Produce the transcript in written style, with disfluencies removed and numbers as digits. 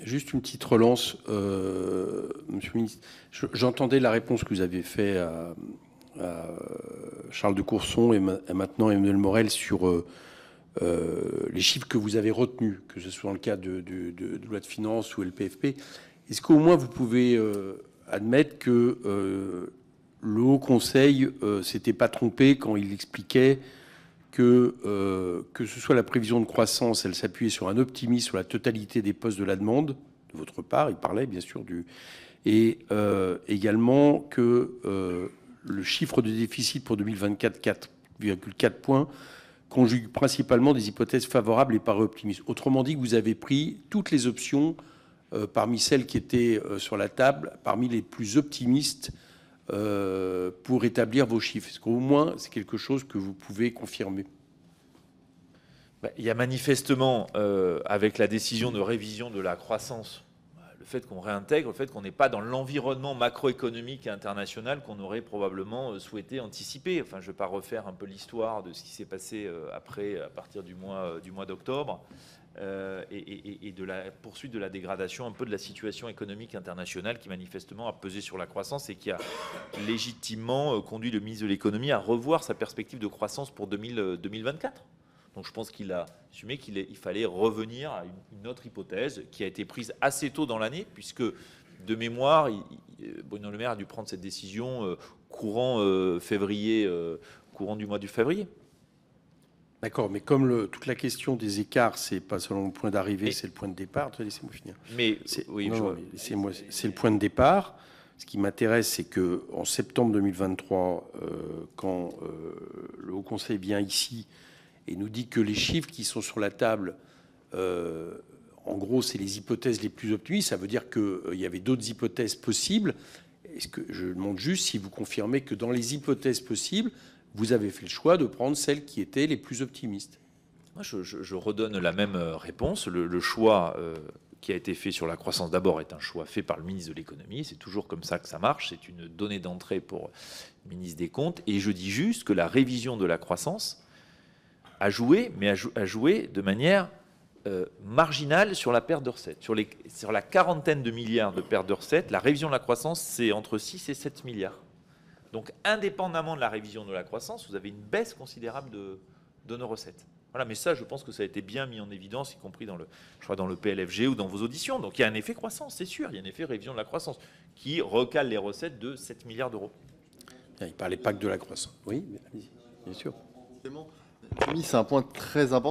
Juste une petite relance, Monsieur le ministre. J'entendais la réponse que vous avez faite à Charles de Courson et maintenant Emmanuel Morel sur les chiffres que vous avez retenus, que ce soit dans le cadre de loi de finances ou LPFP. Est-ce qu'au moins vous pouvez admettre que le Haut Conseil s'était pas trompé quand il expliquait que ce soit la prévision de croissance, elle s'appuyait sur un optimisme sur la totalité des postes de la demande, de votre part, il parlait bien sûr et également que le chiffre de déficit pour 2024, 4,4 points, conjugue principalement des hypothèses favorables et paraît optimistes. Autrement dit, que vous avez pris toutes les options parmi celles qui étaient sur la table, parmi les plus optimistes pour établir vos chiffres. Est-ce qu'au moins c'est quelque chose que vous pouvez confirmer? Il y a manifestement, avec la décision de révision de la croissance, le fait qu'on réintègre, le fait qu'on n'est pas dans l'environnement macroéconomique et international qu'on aurait probablement souhaité anticiper. Enfin, je ne vais pas refaire un peu l'histoire de ce qui s'est passé après, à partir du mois d'octobre, et de la poursuite de la dégradation un peu de la situation économique internationale qui manifestement a pesé sur la croissance et qui a légitimement conduit le ministre de l'économie à revoir sa perspective de croissance pour 2024. Donc je pense qu'il a assumé qu'il fallait revenir à une autre hypothèse qui a été prise assez tôt dans l'année, puisque de mémoire, Bruno Le Maire a dû prendre cette décision courant du mois de février. D'accord, mais comme toute la question des écarts, c'est pas seulement le point d'arrivée, c'est le point de départ. Laissez-moi finir. Mais oui, c'est le point de départ. Ce qui m'intéresse, c'est que en septembre 2023, quand le Haut Conseil vient ici et nous dit que les chiffres qui sont sur la table, en gros, c'est les hypothèses les plus optimistes. Ça veut dire qu'il y avait d'autres hypothèses possibles. Est-ce que je demande juste si vous confirmez que dans les hypothèses possibles, vous avez fait le choix de prendre celles qui étaient les plus optimistes? Moi, je redonne la même réponse. Le choix qui a été fait sur la croissance d'abord est un choix fait par le ministre de l'économie. C'est toujours comme ça que ça marche. C'est une donnée d'entrée pour le ministre des Comptes. Et je dis juste que la révision de la croissance a joué, mais a joué de manière marginale sur la perte de recettes. Sur la quarantaine de milliards de pertes de recettes, la révision de la croissance, c'est entre 6 et 7 milliards. Donc, indépendamment de la révision de la croissance, vous avez une baisse considérable de nos recettes. Voilà, mais ça, je pense que ça a été bien mis en évidence, y compris dans le PLFG ou dans vos auditions. Donc, il y a un effet croissance, c'est sûr. Il y a un effet révision de la croissance qui recale les recettes de 7 milliards d'euros. Il ne parlait pas que de la croissance. Oui, bien sûr. C'est un point très important.